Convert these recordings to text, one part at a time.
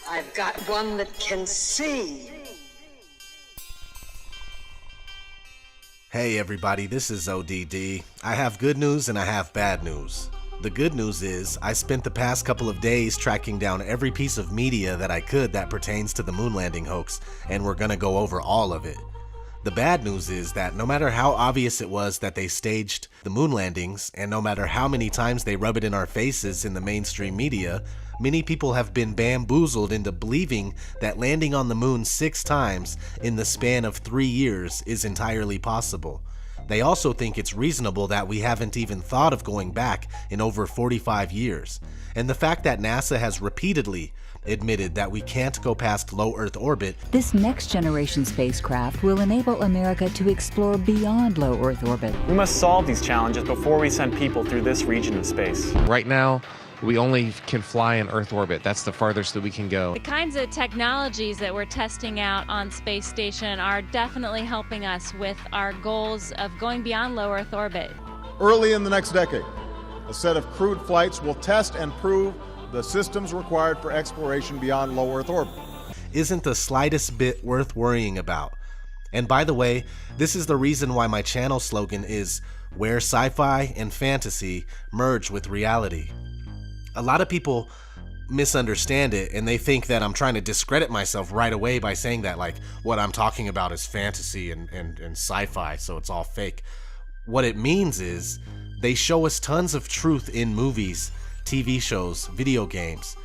I've got one that can see. Hey everybody, this is ODD. I have good news and I have bad news. The good news is I spent the past couple of days tracking down every piece of media that I could that pertains to the moon landing hoax, and we're gonna go over all of it. The bad news is that no matter how obvious it was that they staged the moon landings, and no matter how many times they rub it in our faces in the mainstream media, many people have been bamboozled into believing that landing on the moon 6 times in the span of 3 years is entirely possible. They also think it's reasonable that we haven't even thought of going back in over 45 years. And the fact that NASA has repeatedly admitted that we can't go past low Earth orbit. This next generation spacecraft will enable America to explore beyond low Earth orbit. We must solve these challenges before we send people through this region of space. Right now, we only can fly in Earth orbit. That's the farthest that we can go. The kinds of technologies that we're testing out on space station are definitely helping us with our goals of going beyond low Earth orbit. Early in the next decade, a set of crewed flights will test and prove the systems required for exploration beyond low Earth orbit. Isn't the slightest bit worth worrying about. And by the way, this is the reason why my channel slogan is where sci-fi and fantasy merge with reality. A lot of people misunderstand it and they think that I'm trying to discredit myself right away by saying that like what I'm talking about is fantasy and sci-fi, so it's all fake. What it means is they show us tons of truth in movies, TV shows, video games,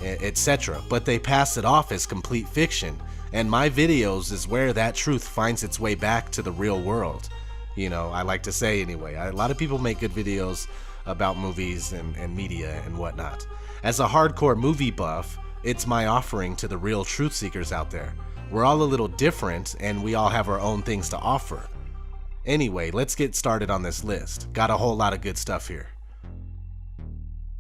etc., but they pass it off as complete fiction, and my videos is where that truth finds its way back to the real world. You know, I like to say anyway. A lot of people make good videos about movies and media and whatnot. As a hardcore movie buff, it's my offering to the real truth seekers out there. We're all a little different and we all have our own things to offer. Anyway, let's get started on this list. Got a whole lot of good stuff here.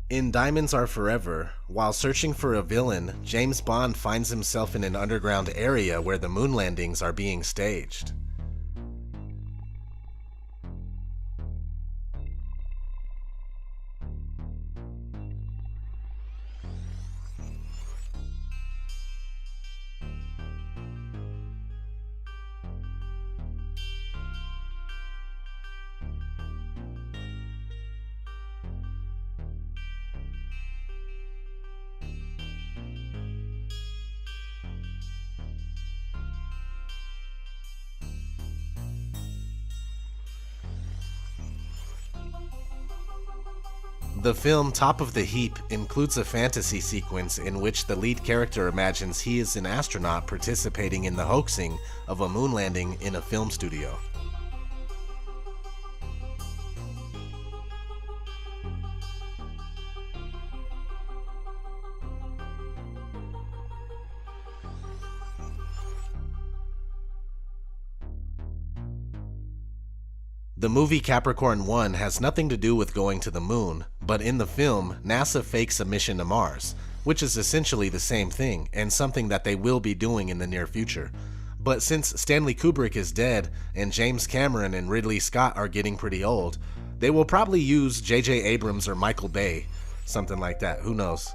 In Diamonds Are Forever, while searching for a villain, James Bond finds himself in an underground area where the moon landings are being staged. The film Top of the Heap includes a fantasy sequence in which the lead character imagines he is an astronaut participating in the hoaxing of a moon landing in a film studio. The movie Capricorn 1 has nothing to do with going to the moon, but in the film, NASA fakes a mission to Mars, which is essentially the same thing, and something that they will be doing in the near future. But since Stanley Kubrick is dead, and James Cameron and Ridley Scott are getting pretty old, they will probably use J.J. Abrams or Michael Bay, something like that, who knows.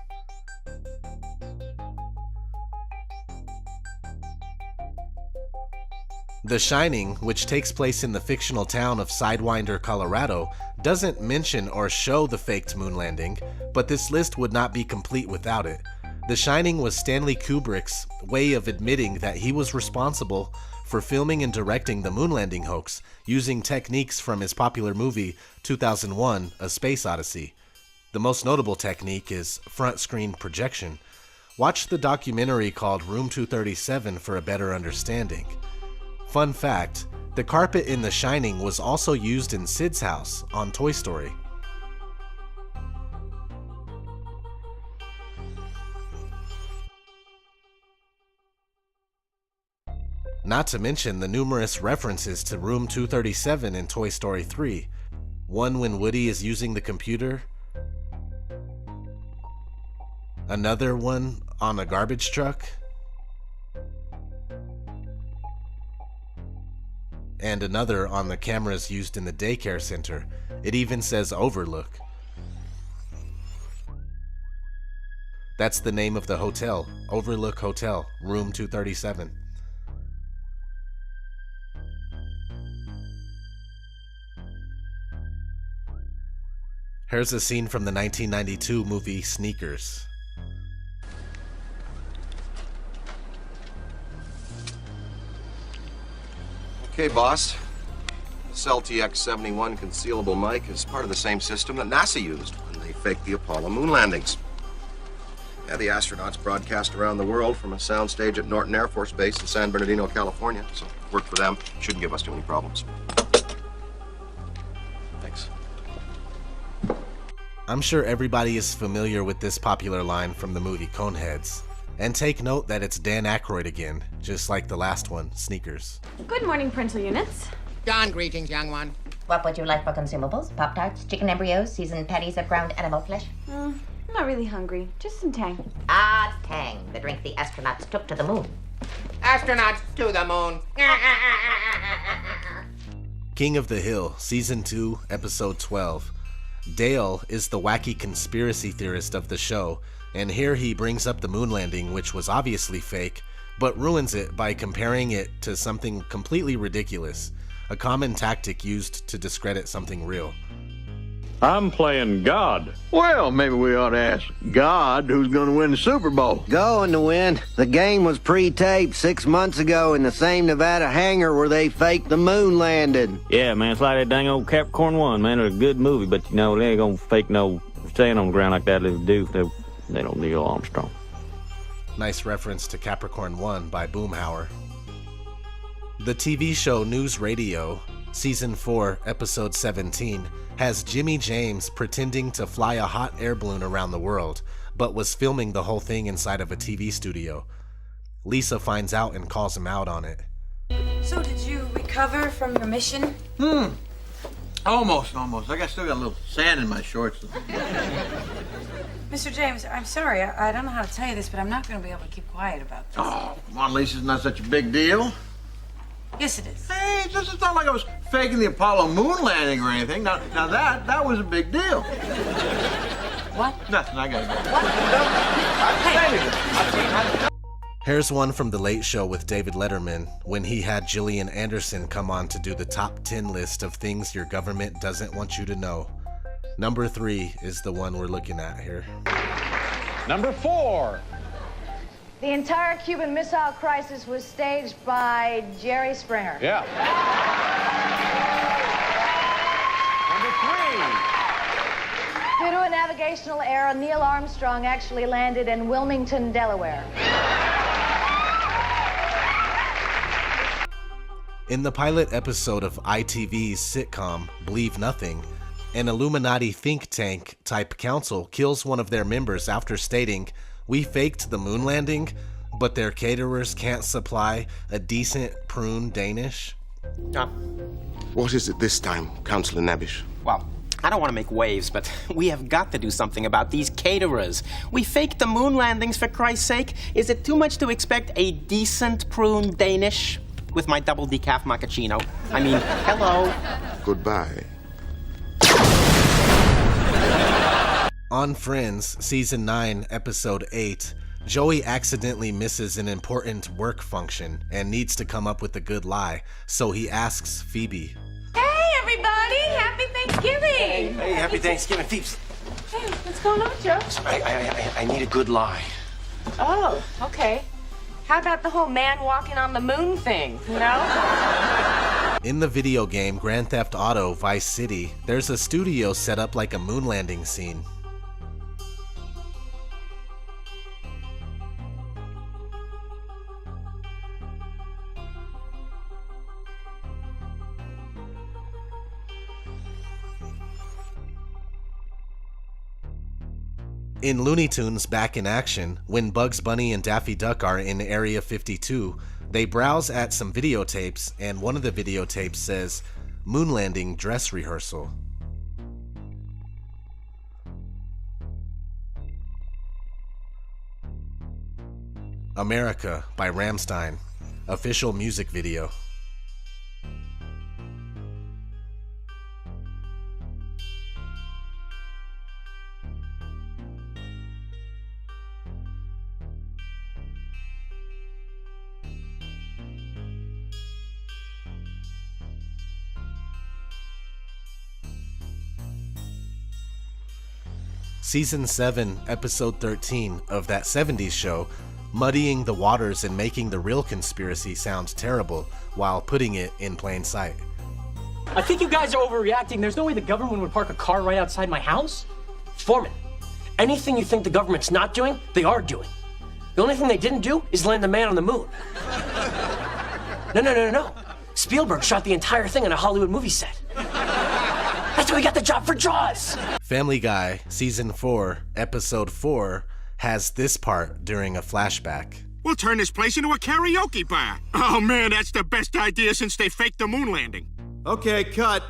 The Shining, which takes place in the fictional town of Sidewinder, Colorado, doesn't mention or show the faked moon landing, but this list would not be complete without it. The Shining was Stanley Kubrick's way of admitting that he was responsible for filming and directing the moon landing hoax using techniques from his popular movie 2001: A Space Odyssey. The most notable technique is front screen projection. Watch the documentary called Room 237 for a better understanding. Fun fact, the carpet in The Shining was also used in Sid's house on Toy Story. Not to mention the numerous references to Room 237 in Toy Story 3. One when Woody is using the computer. Another one on a garbage truck. And another on the cameras used in the daycare center. It even says overlook. That's the name of the hotel, Overlook Hotel, room 237. Here's a scene from the 1992 movie Sneakers. Okay, boss. This LTX-71 concealable mic is part of the same system that NASA used when they faked the Apollo moon landings. Yeah, the astronauts broadcast around the world from a soundstage at Norton Air Force Base in San Bernardino, California. So, work for them. Shouldn't give us too many problems. Thanks. I'm sure everybody is familiar with this popular line from the movie Coneheads. And take note that it's Dan Aykroyd again, just like the last one, Sneakers. Good morning, parental units. Dawn greetings, young one. What would you like for consumables? Pop-Tarts, chicken embryos, seasoned patties of ground animal flesh? I'm not really hungry. Just some Tang. Ah, Tang, the drink the astronauts took to the moon. Astronauts to the moon. King of the Hill, Season 2, Episode 12. Dale is the wacky conspiracy theorist of the show, and here he brings up the moon landing, which was obviously fake, but ruins it by comparing it to something completely ridiculous, a common tactic used to discredit something real. I'm playing God. Well, maybe we ought to ask God who's going to win the Super Bowl. Going to win. The game was pre-taped 6 months ago in the same Nevada hangar where they faked the moon landing. Yeah, man, it's like that dang old Capricorn 1, man. It's a good movie, but, you know, they ain't gonna fake no stand on the ground like that. They do. They don't Neil Armstrong. Nice reference to Capricorn 1 by Boomhauer. The TV show News Radio, Season 4, Episode 17, has Jimmy James pretending to fly a hot air balloon around the world, but was filming the whole thing inside of a TV studio. Lisa finds out and calls him out on it. So did you recover from your mission? Almost. I still got a little sand in my shorts. Mr. James, I'm sorry. I don't know how to tell you this, but I'm not going to be able to keep quiet about this. Oh, come on, Lisa, it's not such a big deal. Yes, it is. Hey, it's not like I was faking the Apollo moon landing or anything. Now that was a big deal. What? Nothing, I gotta go. Hey. Here's one from The Late Show with David Letterman, when he had Gillian Anderson come on to do the top 10 list of things your government doesn't want you to know. Number 3 is the one we're looking at here. Number 4. The entire Cuban Missile Crisis was staged by Jerry Springer. Yeah. Number 3. Due to a navigational error, Neil Armstrong actually landed in Wilmington, Delaware. In the pilot episode of ITV's sitcom Believe Nothing, an Illuminati think tank type council kills one of their members after stating, "We faked the moon landing, but their caterers can't supply a decent prune Danish." What is it this time, Councillor Nabish? Well, I don't want to make waves, but we have got to do something about these caterers. We faked the moon landings, for Christ's sake. Is it too much to expect a decent prune Danish? With my double decaf macchiato. I mean, hello. Goodbye. On Friends, Season 9, Episode 8, Joey accidentally misses an important work function and needs to come up with a good lie, so he asks Phoebe. Hey, everybody! Happy Thanksgiving! Hey, happy Thanksgiving, Phoebes. Hey, what's going on, Joe? I need a good lie. Oh, okay. How about the whole man walking on the moon thing, you know? In the video game Grand Theft Auto Vice City, there's a studio set up like a moon landing scene. In Looney Tunes Back in Action, when Bugs Bunny and Daffy Duck are in Area 52, they browse at some videotapes, and one of the videotapes says, "Moon landing dress rehearsal." America by Rammstein, official music video. Season 7, Episode 13 of that 70s show, muddying the waters and making the real conspiracy sound terrible while putting it in plain sight. I think you guys are overreacting. There's no way the government would park a car right outside my house. Foreman, anything you think the government's not doing, they are doing. The only thing they didn't do is land the man on the moon. No. Spielberg shot the entire thing on a Hollywood movie set. That's why we got the job for Jaws. Family Guy, Season 4, Episode 4, has this part during a flashback. We'll turn this place into a karaoke bar. Oh man, that's the best idea since they faked the moon landing. Okay, cut.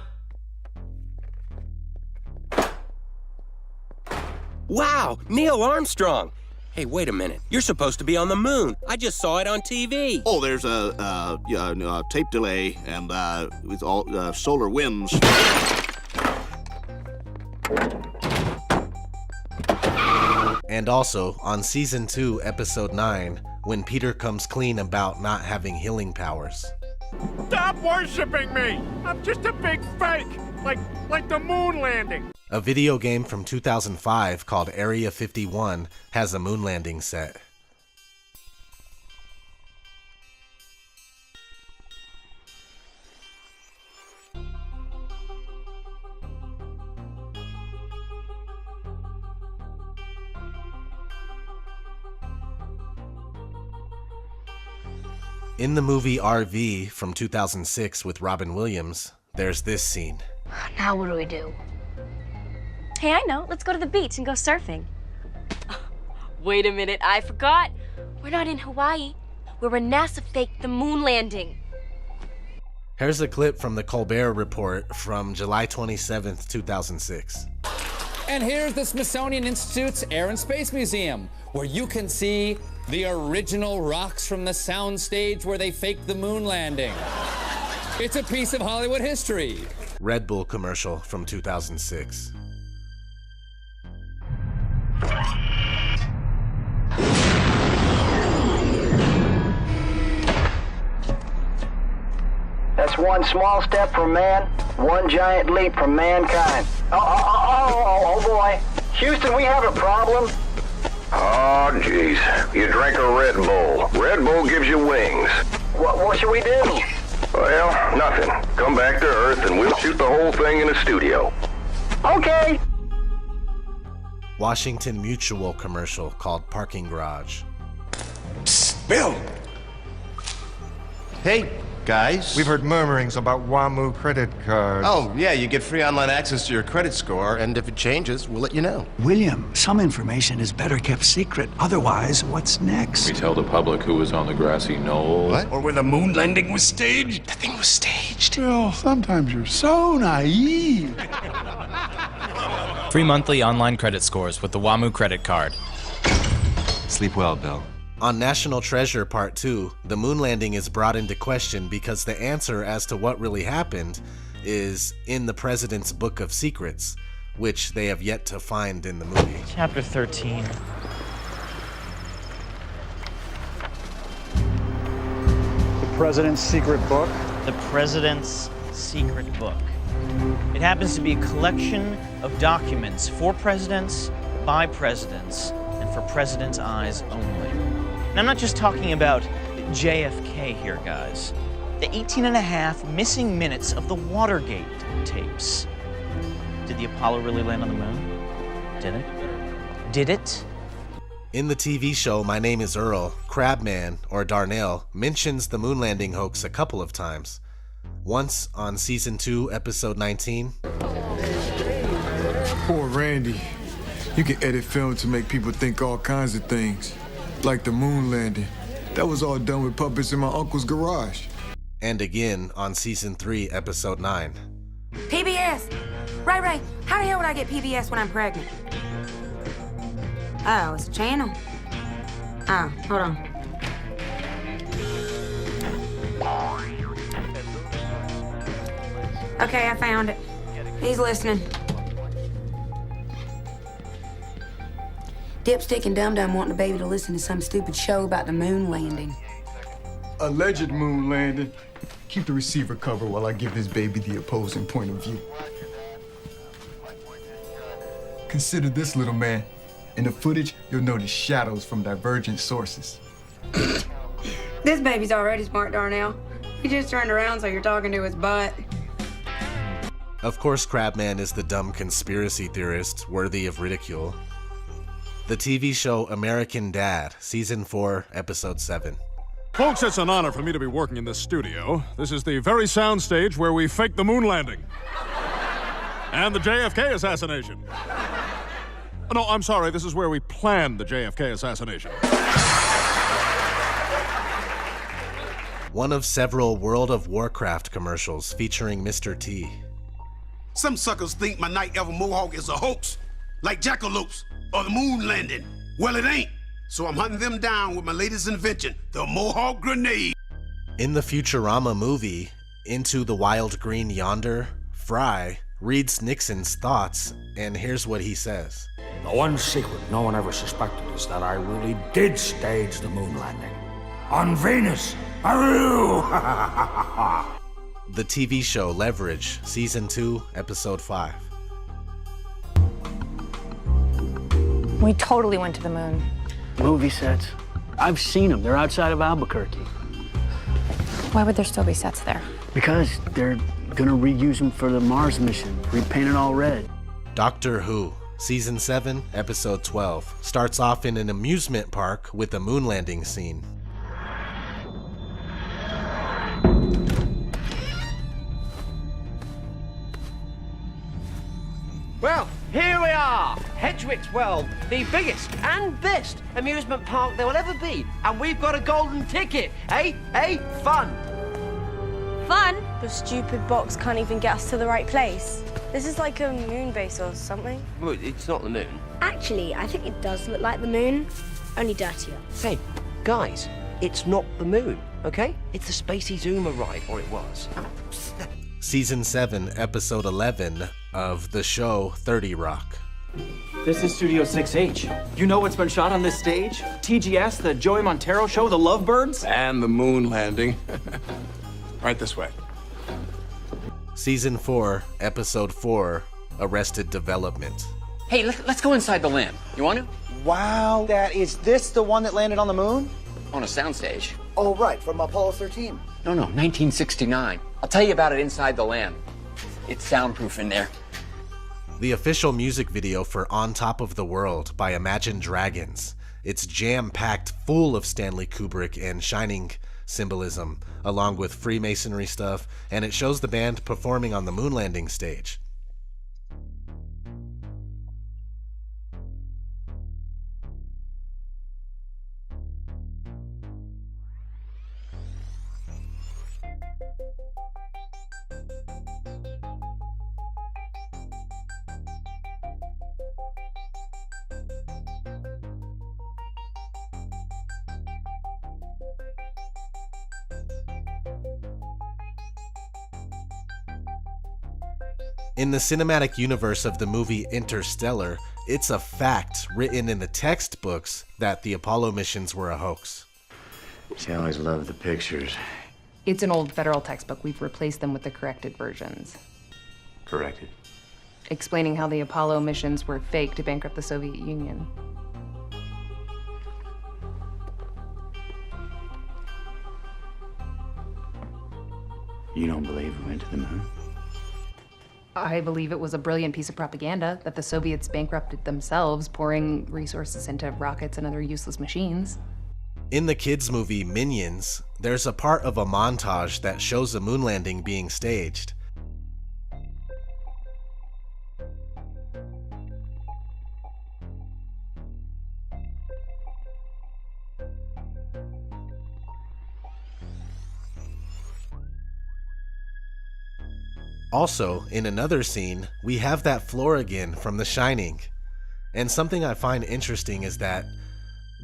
Wow, Neil Armstrong. Hey, wait a minute. You're supposed to be on the moon. I just saw it on TV. Oh, there's a tape delay and with all solar winds. And also, on Season 2, Episode 9, when Peter comes clean about not having healing powers. Stop worshiping me! I'm just a big fake, like the moon landing. A video game from 2005 called Area 51 has a moon landing set. In the movie RV from 2006 with Robin Williams, there's this scene. Now what do we do? Hey, I know. Let's go to the beach and go surfing. Wait a minute, I forgot. We're not in Hawaii. We're where NASA faked the moon landing. Here's a clip from the Colbert Report from July 27th, 2006. And here's the Smithsonian Institute's Air and Space Museum, where you can see the original rocks from the soundstage where they faked the moon landing. It's a piece of Hollywood history. Red Bull commercial from 2006. That's one small step for man, one giant leap for mankind. Oh boy. Houston, we have a problem. Oh, jeez. You drank a Red Bull. Red Bull gives you wings. What should we do? Well, nothing. Come back to Earth and we'll shoot the whole thing in a studio. Okay. Washington Mutual commercial called Parking Garage. Psst, Bill! Hey, guys. We've heard murmurings about WAMU credit cards. Oh, yeah, you get free online access to your credit score, and if it changes, we'll let you know. William, some information is better kept secret. Otherwise, what's next? We tell the public who was on the grassy knoll. What? Or where the moon landing was staged? The thing was staged. Bill, sometimes you're so naive. Free monthly online credit scores with the WAMU credit card. Sleep well, Bill. On National Treasure Part 2, the moon landing is brought into question because the answer as to what really happened is in the President's Book of Secrets, which they have yet to find in the movie. Chapter 13. The President's Secret Book? The President's Secret Book. It happens to be a collection of documents for presidents, by presidents, and for presidents' eyes only. And I'm not just talking about JFK here, guys. The 18.5 missing minutes of the Watergate tapes. Did the Apollo really land on the moon? Did it? Did it? In the TV show My Name is Earl, Crabman, or Darnell, mentions the moon landing hoax a couple of times. Once on Season 2, Episode 19. Poor Randy. You can edit film to make people think all kinds of things. Like the moon landing. That was all done with puppets in my uncle's garage. And again on Season 3, Episode 9. PBS! Ray, how the hell would I get PBS when I'm pregnant? Oh, it's a channel. Oh, hold on. Okay, I found it. He's listening. Dipstick and Dum Dum wanting the baby to listen to some stupid show about the moon landing. Alleged moon landing. Keep the receiver covered while I give this baby the opposing point of view. Consider this, little man. In the footage, you'll notice shadows from divergent sources. This baby's already smart, Darnell. He just turned around so you're talking to his butt. Of course, Crabman is the dumb conspiracy theorist worthy of ridicule. The TV show American Dad, Season 4, Episode 7. Folks, it's an honor for me to be working in this studio. This is the very soundstage where we faked the moon landing. And the JFK assassination. No, I'm sorry, this is where we planned the JFK assassination. One of several World of Warcraft commercials featuring Mr. T. Some suckers think my Night Elf Mohawk is a hoax, like jackalopes or the moon landing. Well, it ain't. So I'm hunting them down with my latest invention, the Mohawk grenade. In the Futurama movie, Into the Wild Green Yonder, Fry reads Nixon's thoughts, and here's what he says. The one secret no one ever suspected is that I really did stage the moon landing. On Venus. Aroo! The TV show Leverage, Season 2, Episode 5. We totally went to the moon. Movie sets. I've seen them. They're outside of Albuquerque. Why would there still be sets there? Because they're gonna reuse them for the Mars mission. Repaint it all red. Doctor Who, Season 7, Episode 12, starts off in an amusement park with a moon landing scene. Well, here we are, Hedgewick's World, the biggest and best amusement park there will ever be. And we've got a golden ticket, eh? Fun. Fun? The stupid box can't even get us to the right place. This is like a moon base or something. Well, it's not the moon. Actually, I think it does look like the moon, only dirtier. Hey, guys, it's not the moon, okay? It's the Spacey Zoomer ride, or it was. Season 7, Episode 11 of the show 30 Rock. This is Studio 6H. You know what's been shot on this stage? TGS, the Joey Montero show, The Lovebirds? And the moon landing. Right this way. Season 4, Episode 4, Arrested Development. Hey, let's go inside the LAM. You want to? Wow, is this the one that landed on the moon? On a soundstage. Oh, right, from Apollo 13. No, 1969. I'll tell you about it inside the LAM. It's soundproof in there. The official music video for On Top of the World by Imagine Dragons. It's jam-packed full of Stanley Kubrick and Shining symbolism, along with Freemasonry stuff, and it shows the band performing on the moon landing stage. In the cinematic universe of the movie Interstellar, it's a fact written in the textbooks that the Apollo missions were a hoax. She always loved the pictures. It's an old federal textbook. We've replaced them with the corrected versions. Corrected. Explaining how the Apollo missions were fake to bankrupt the Soviet Union. You don't believe we went to the moon? I believe it was a brilliant piece of propaganda that the Soviets bankrupted themselves, pouring resources into rockets and other useless machines. In the kids' movie Minions, there's a part of a montage that shows a moon landing being staged. Also, in another scene, we have that floor again from The Shining. And something I find interesting is that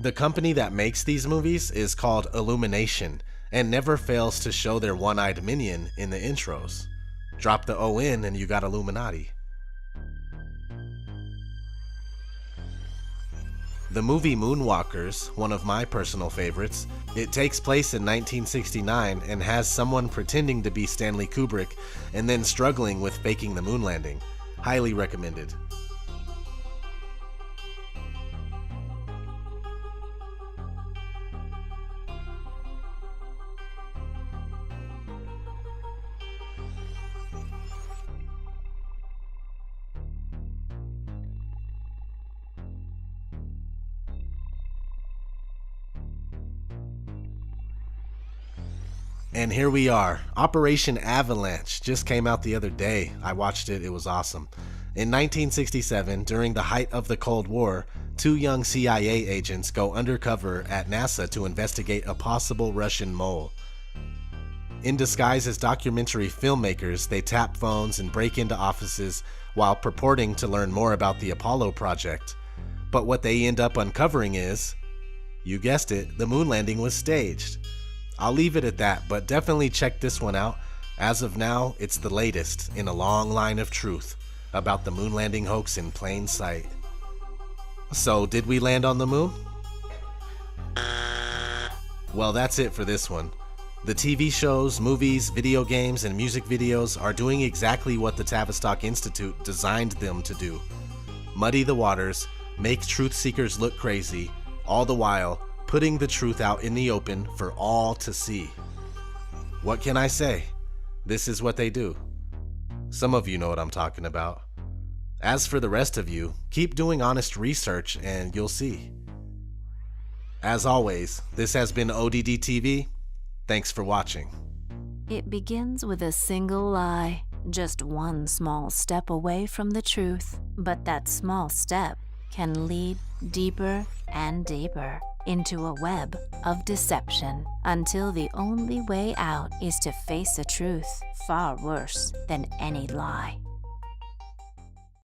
the company that makes these movies is called Illumination and never fails to show their one-eyed minion in the intros. Drop the O in and you got Illuminati. The movie Moonwalkers, one of my personal favorites, it takes place in 1969 and has someone pretending to be Stanley Kubrick and then struggling with faking the moon landing. Highly recommended. And here we are. Operation Avalanche just came out the other day. I watched it. It was awesome. In 1967, during the height of the Cold War, 2 young CIA agents go undercover at NASA to investigate a possible Russian mole. In disguise as documentary filmmakers, they tap phones and break into offices while purporting to learn more about the Apollo project. But what they end up uncovering is, you guessed it, the moon landing was staged. I'll leave it at that, but definitely check this one out. As of now, it's the latest in a long line of truth about the moon landing hoax in plain sight. So, did we land on the moon? Well, that's it for this one. The TV shows, movies, video games, and music videos are doing exactly what the Tavistock Institute designed them to do. Muddy the waters, make truth seekers look crazy, all the while putting the truth out in the open for all to see. What can I say? This is what they do. Some of you know what I'm talking about. As for the rest of you, keep doing honest research and you'll see. As always, this has been ODD TV. Thanks for watching. It begins with a single lie, just one small step away from the truth. But that small step can lead deeper and deeper into a web of deception until the only way out is to face a truth far worse than any lie.